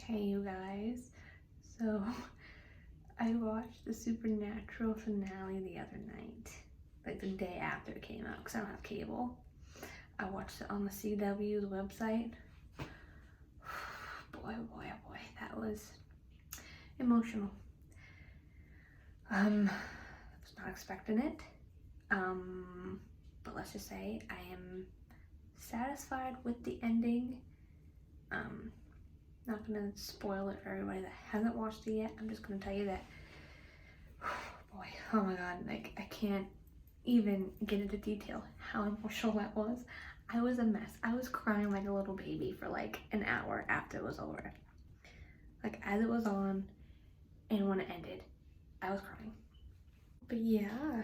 Hey you guys, so I watched the Supernatural finale the other night, like the day after it came out, because I don't have cable. I watched it on the CW's website. Boy, oh boy, oh boy, that was emotional. I was not expecting it, but let's just say I am satisfied with the ending. Not gonna spoil it for everybody that hasn't watched it yet. I'm just gonna tell you that, boy, oh my god, like I can't even get into detail how emotional that was. I was a mess. I was crying like a little baby for like an hour after it was over. Like as it was on and when it ended, I was crying. But yeah,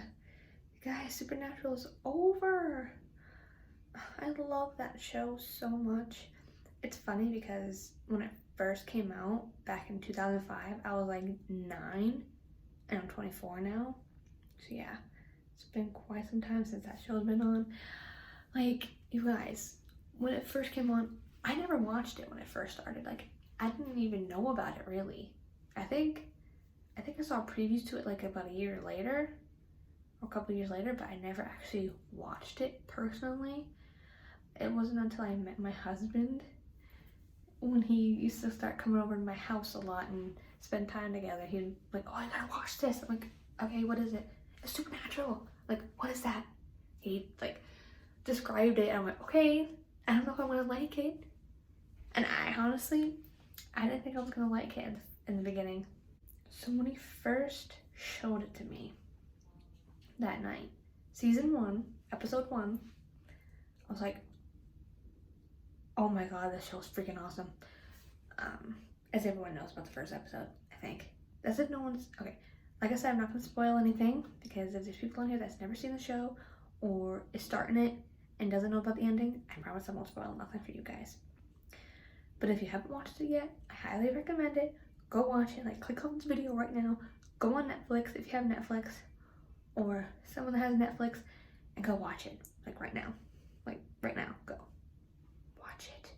guys, Supernatural is over. I love that show so much. It's funny because when it first came out back in 2005, I was like 9 and I'm 24 now. So yeah, it's been quite some time since that show's been on. Like, you guys, when it first came on, I never watched it when it first started. Like, I didn't even know about it really. I think I saw previews to it like about a year later or a couple years later, but I never actually watched it personally. It wasn't until I met my husband when he used to start coming over to my house a lot and spend time together. He'd like, oh, I gotta watch this. I'm like, okay, what is it? It's Supernatural. Like, what is that? He like described it and I'm like, okay, I don't know if I'm gonna like it. And I honestly, I didn't think I was gonna like it in the beginning. So when he first showed it to me that night, season 1, episode 1, I was like, oh my god, this show's freaking awesome. As everyone knows about the first episode, I think. As if no one's, okay, like I said, I'm not gonna spoil anything because if there's people on here that's never seen the show or is starting it and doesn't know about the ending, I promise I won't spoil nothing for you guys. But if you haven't watched it yet, I highly recommend it. Go watch it. Like, click on this video right now. Go on Netflix if you have Netflix or someone that has Netflix and go watch it. Like right now. Like right now, go watch it.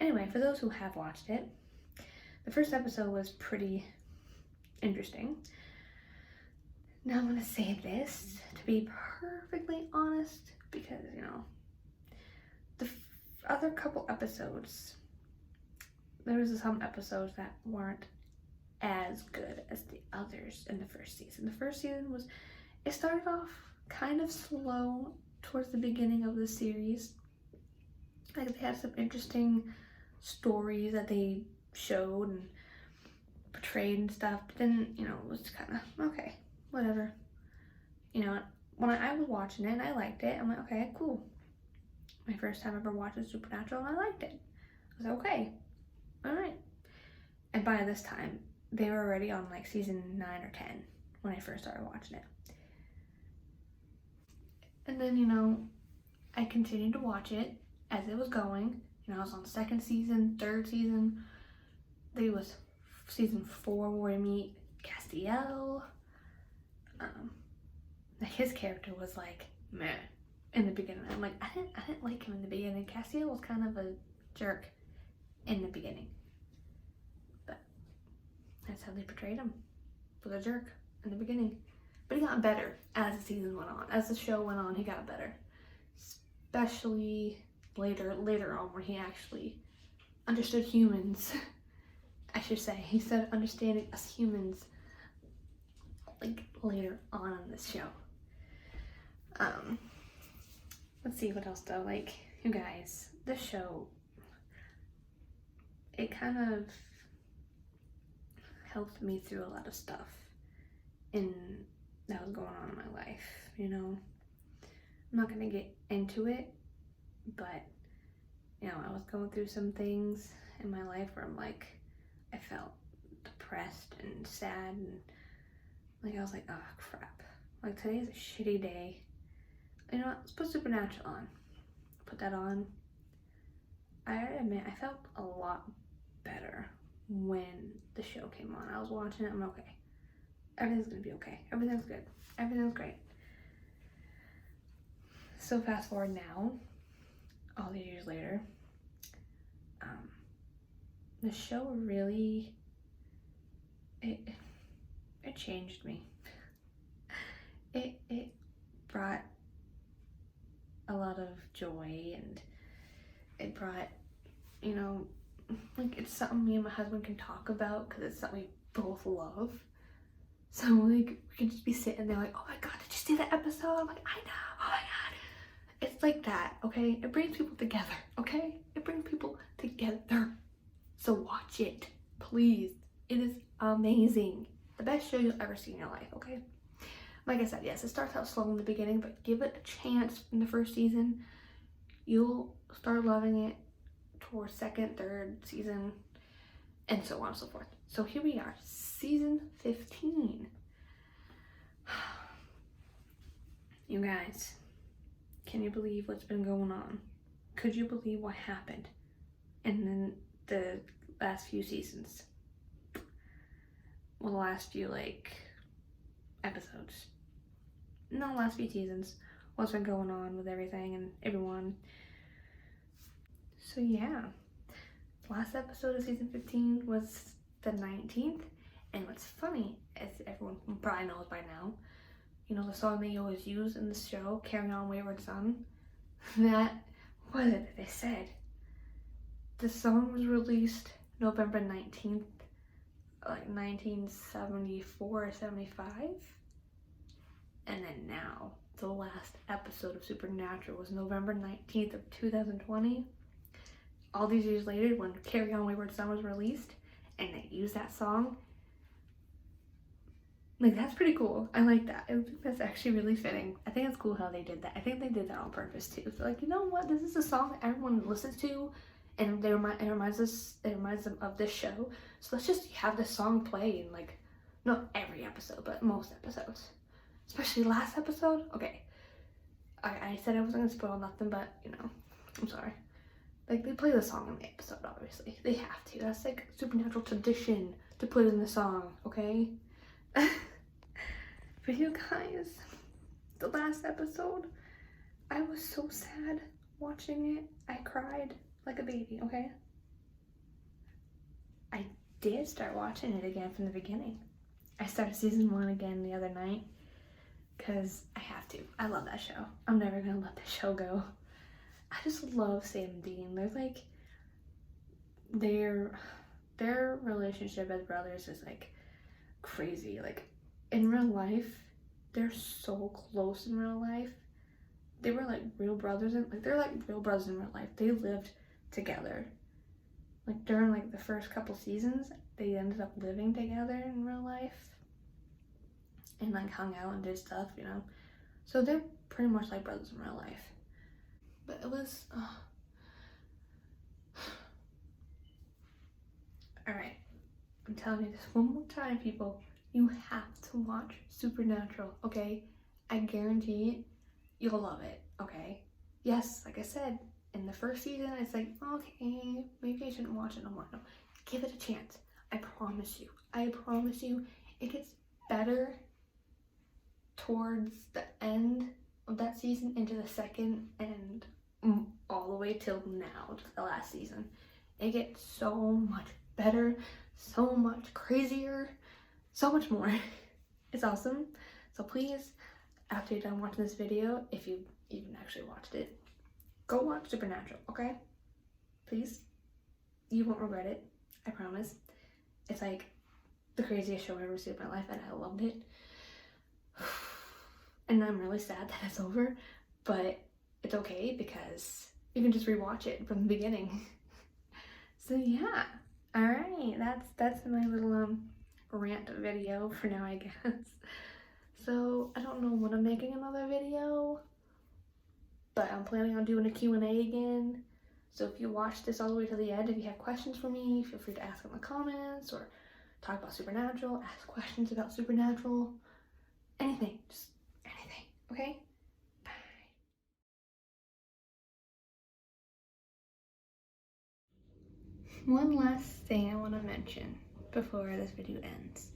Anyway, for those who have watched it, the first episode was pretty interesting. Now I'm gonna say this to be perfectly honest because, you know, the other couple episodes, there was some episodes that weren't as good as the others in the first season. The first season was, it started off kind of slow towards the beginning of the series. Like they had some interesting stories that they showed and portrayed and stuff, but then, you know, it was kind of, okay, whatever. You know, when I was watching it and I liked it, I'm like, okay, cool. My first time ever watching Supernatural and I liked it. I was like, okay, all right. And by this time, they were already on like season 9 or 10 when I first started watching it. And then, you know, I continued to watch it as it was going. You know, I was on second season, third season. There was season 4 where I meet Castiel. His character was like meh in the beginning. I'm like, I didn't like him in the beginning. Castiel was kind of a jerk in the beginning, but that's how they portrayed him, was a jerk in the beginning. But he got better as the season went on. As the show went on, he got better, especially later on where he actually understood humans. I should say he started understanding us humans like later on in this show. Let's see what else though. Like, you guys, this show, it kind of helped me through a lot of stuff that was going on in my life, you know. I'm not gonna get into it, but you know, I was going through some things in my life where I'm like, I felt depressed and sad and like I was like, oh crap, like today's a shitty day. You know what, let's put Supernatural on. Put that on. I admit I felt a lot better when the show came on. I was watching it, I'm okay. Everything's gonna be okay. Everything's good. Everything's great. So fast forward now, all these years later, the show really, it changed me. It brought a lot of joy, and it brought, you know, like, it's something me and my husband can talk about because it's something we both love. So like, we can just be sitting there like, oh my god, did you see that episode? I'm like, I know, oh my god. It's like that, okay? It brings people together, okay? It brings people together. So watch it, please. It is amazing. The best show you'll ever see in your life, okay? Like I said, yes, it starts out slow in the beginning, but give it a chance in the first season. You'll start loving it towards second, third season, and so on and so forth. So here we are, season 15. You guys, can you believe what's been going on? Could you believe what happened in the last few seasons? Well, the last few, like, episodes. No, last few seasons. What's been going on with everything and everyone. So yeah, last episode of season 15 was the 19th. And what's funny, as everyone probably knows by now, you know the song they always use in the show, Carry On Wayward Son? That, what is it that they said? The song was released November 19th, like 1974 or 75. And then now, the last episode of Supernatural was November 19th of 2020. All these years later, when Carry On Wayward Son was released, and they used that song, like, that's pretty cool. I like that. I think that's actually really fitting. I think it's cool how they did that. I think they did that on purpose too. So like, you know what? This is a song that everyone listens to, and it reminds them of this show. So let's just have this song play in, like, not every episode, but most episodes. Especially last episode. Okay, I said I wasn't gonna spoil nothing, but you know, I'm sorry. Like, they play the song in the episode, obviously. They have to. That's like Supernatural tradition to put in the song, okay? But you guys, the last episode, I was so sad watching it. I cried like a baby, okay? I did start watching it again from the beginning. I started season 1 again the other night because I have to. I love that show. I'm never gonna let that show go. I just love Sam and Dean. They're like, their relationship as brothers is like crazy. Like, in real life, they're so close in real life. They were like real brothers, and like, they're like real brothers in real life. They lived together. Like, during like the first couple seasons, they ended up living together in real life and like hung out and did stuff, you know. So they're pretty much like brothers in real life. But it was alright, I'm telling you this one more time, people. You have to watch Supernatural, okay? I guarantee it, you'll love it, okay? Yes, like I said, in the first season, it's like, okay, maybe I shouldn't watch it no more. No, give it a chance. I promise you. I promise you, it gets better towards the end of that season into the second and all the way till now, to the last season. It gets so much better, so much crazier, so much more. It's awesome. So please, after you're done watching this video, if you even actually watched it, go watch Supernatural, okay? Please. You won't regret it. I promise. It's like the craziest show I've ever seen in my life, and I loved it. And I'm really sad that it's over, but it's okay because you can just rewatch it from the beginning. So yeah. Alright, that's my little rant video for now, I guess. So I don't know when I'm making another video, but I'm planning on doing a Q&A again. So if you watched this all the way to the end, if you have questions for me, feel free to ask in the comments or talk about Supernatural, ask questions about Supernatural, anything, just anything, okay? Bye. One last thing I want to mention before this video ends.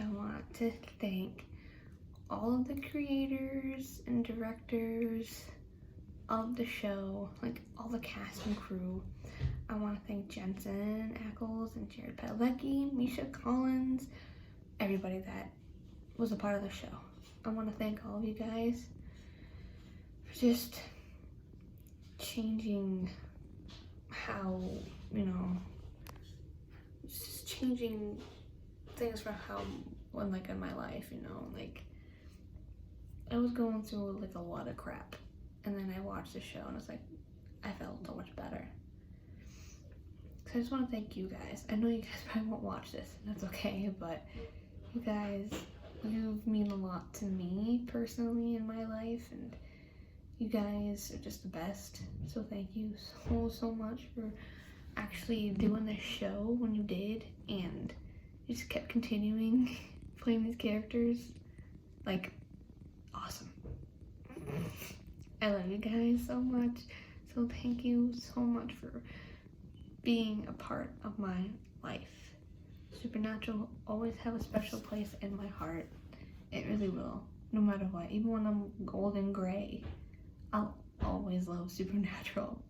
I want to thank all of the creators and directors of the show, like all the cast and crew. I want to thank Jensen Ackles and Jared Padalecki, Misha Collins, everybody that was a part of the show. I want to thank all of you guys for just changing how, just changing things for how, in my life, I was going through a lot of crap, and then I watched the show and it's like, I felt so much better. So I just want to thank you guys. I know you guys probably won't watch this, and that's okay, but you guys, you mean a lot to me personally in my life, and you guys are just the best. So thank you so much for actually doing this show when you did, and you just kept continuing playing these characters. Awesome. I love you guys so much. So thank you so much for being a part of my life. Supernatural will always have a special place in my heart. It really will, no matter what. Even when I'm old and gray, I'll always love Supernatural.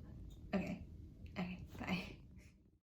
Okay.